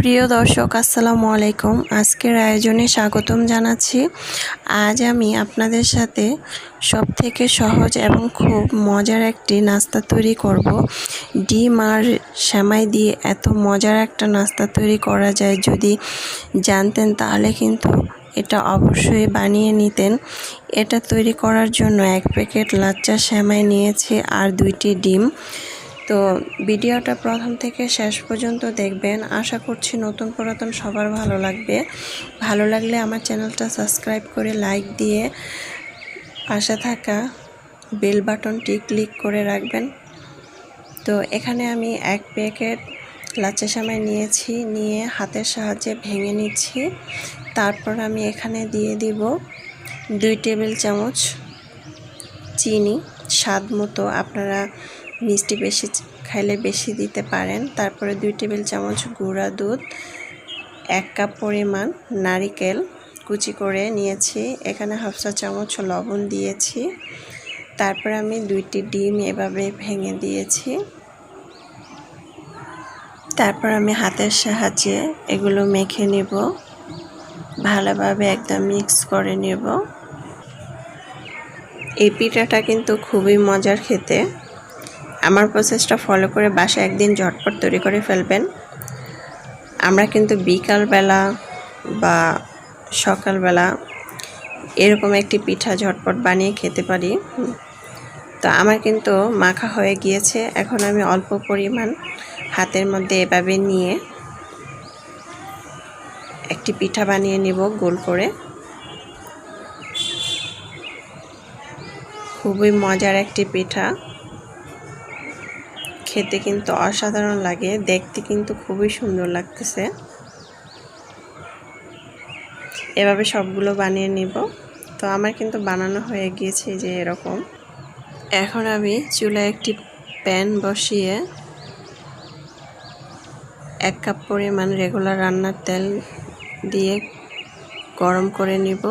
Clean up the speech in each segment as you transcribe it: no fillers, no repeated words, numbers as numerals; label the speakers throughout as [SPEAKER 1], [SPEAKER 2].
[SPEAKER 1] প্রিয় দর্শক আসসালামু আলাইকুম। আজকের আয়োজনে স্বাগতম জানাচ্ছি। আজ আমি আপনাদের সাথে সবথেকে সহজ এবং খুব মজার একটি নাস্তা তৈরি করব। ডিম আর সেমাই দিয়ে এত মজার একটা নাস্তা তৈরি করা যায়, যদি জানতেন তাহলে কিন্তু এটা অবশ্যই বানিয়ে নিতেন। এটা তৈরি করার জন্য 1 প্যাকেট লাচ্চা সেমাই নিয়েছি আর 2টি ডিম। তো ভিডিওটা প্রথম থেকে শেষ পর্যন্ত দেখবেন। আশা করছি নতুন পুরাতন সবার ভালো লাগবে। ভালো লাগলে আমার চ্যানেলটা সাবস্ক্রাইব করে লাইক দিয়ে পাশে থাকা বেল বাটনটি ক্লিক করে রাখবেন। তো এখানে আমি 1 প্যাকেট লাচ্চা সেমাই নিয়েছি, নিয়ে হাতের সাহায্যে ভেঙে নিচ্ছি। তারপর আমি এখানে দিয়ে দিব 2 টেবিল চামচ চিনি, স্বাদ মতো। আপনারা মিষ্টি বেশি খাইলে বেশি দিতে পারেন। তারপরে 2 টেবিল চামচ গুঁড়া দুধ, 1 কাপ পরিমাণ নারিকেল কুচি করে নিয়েছি। এখানে হাফ চা চামচ লবণ দিয়েছি। তারপরে আমি 2টি ডিম এভাবে ভেঙে দিয়েছি। তারপর আমি হাতের সাহায্যে এগুলো মেখে নেব, ভালোভাবে একদম মিক্স করে নেব। এই পিঠাটা কিন্তু খুবই মজার খেতে। আমার প্রসেসটা ফলো করে বাসায় একদিন ঝটপট তৈরি করে ফেলবেন। আমরা কিন্তু বিকালবেলা বা সকালবেলা এরকম একটি পিঠা ঝটপট বানিয়ে খেতে পারি। তো আমার কিন্তু মাখা হয়ে গিয়েছে। এখন আমি অল্প পরিমাণ হাতের মধ্যে এভাবে নিয়ে একটি পিঠা বানিয়ে নিব গোল করে। খুবই মজার একটি পিঠা, খেতে কিন্তু অসাধারণ লাগে, দেখতে কিন্তু খুবই সুন্দর লাগতেছে। এভাবে সবগুলো বানিয়ে নিব। তো আমার কিন্তু বানানো হয়ে গিয়েছে যে এরকম। এখন আমি চুলায় একটি প্যান বসিয়ে 1 কাপ পরিমাণ রেগুলার রান্নার তেল দিয়ে গরম করে নিব।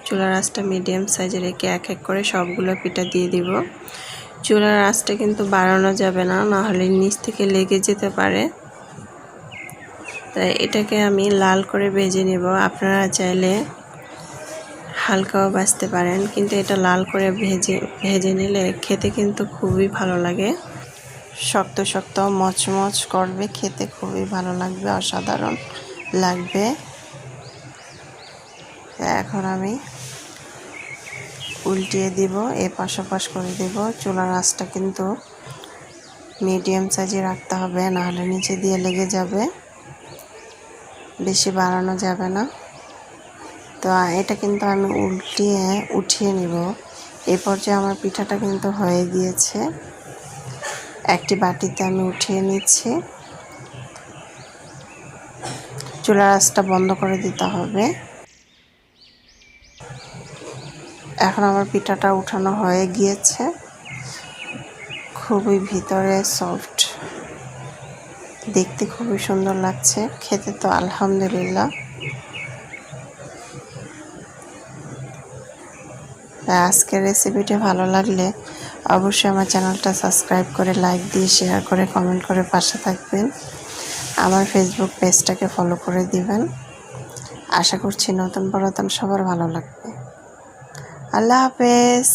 [SPEAKER 1] চুলার আঁচটা মিডিয়াম সাইজে রেখে এক এক করে সবগুলো পিঠা দিয়ে দিব। চুলার আঁচটা কিন্তু বাড়ানো যাবে না, নাহলে নিচ থেকে লেগে যেতে পারে। তাই এটাকে আমি লাল করে ভেজে নেব। আপনারা চাইলে হালকাও ভাজতে পারেন, কিন্তু এটা লাল করে ভেজে নিলে খেতে কিন্তু খুবই ভালো লাগে। শক্ত শক্ত মচমচ করবে, খেতে খুবই ভালো লাগবে, অসাধারণ লাগবে। এখন আমি উল্টিয়ে দিব, এপাশ ওপাশ করে দেব। চুলার আঁচটা কিন্তু মিডিয়াম সাইজে রাখতে হবে, নাহলে নিচে দিয়ে লেগে যাবে। বেশি বাড়ানো যাবে না। তো এটা কিন্তু আমি উঠিয়ে নিব। এই পর্যায়ে আমার পিঠাটা কিন্তু হয়ে গিয়েছে। একটি বাটিতে আমি উঠিয়ে নিচ্ছি। চুলার আঁচটা বন্ধ করে দিতে হবে। এখন আমার পিঠাটা উঠানো হয়ে গিয়েছে। খুবই ভিতরে সফট, দেখতে খুবই সুন্দর লাগছে, খেতে তো আলহামদুলিল্লাহ। আজকের রেসিপিটি ভালো লাগলে অবশ্যই আমার চ্যানেলটা সাবস্ক্রাইব করে লাইক দিয়ে শেয়ার করে কমেন্ট করে পাশে থাকবেন। আমার ফেসবুক পেজটাকে ফলো করে দিবেন। আশা করছি নতুন পুরাতন সবার ভালো লাগবে। আল্লাহ হাফেজ।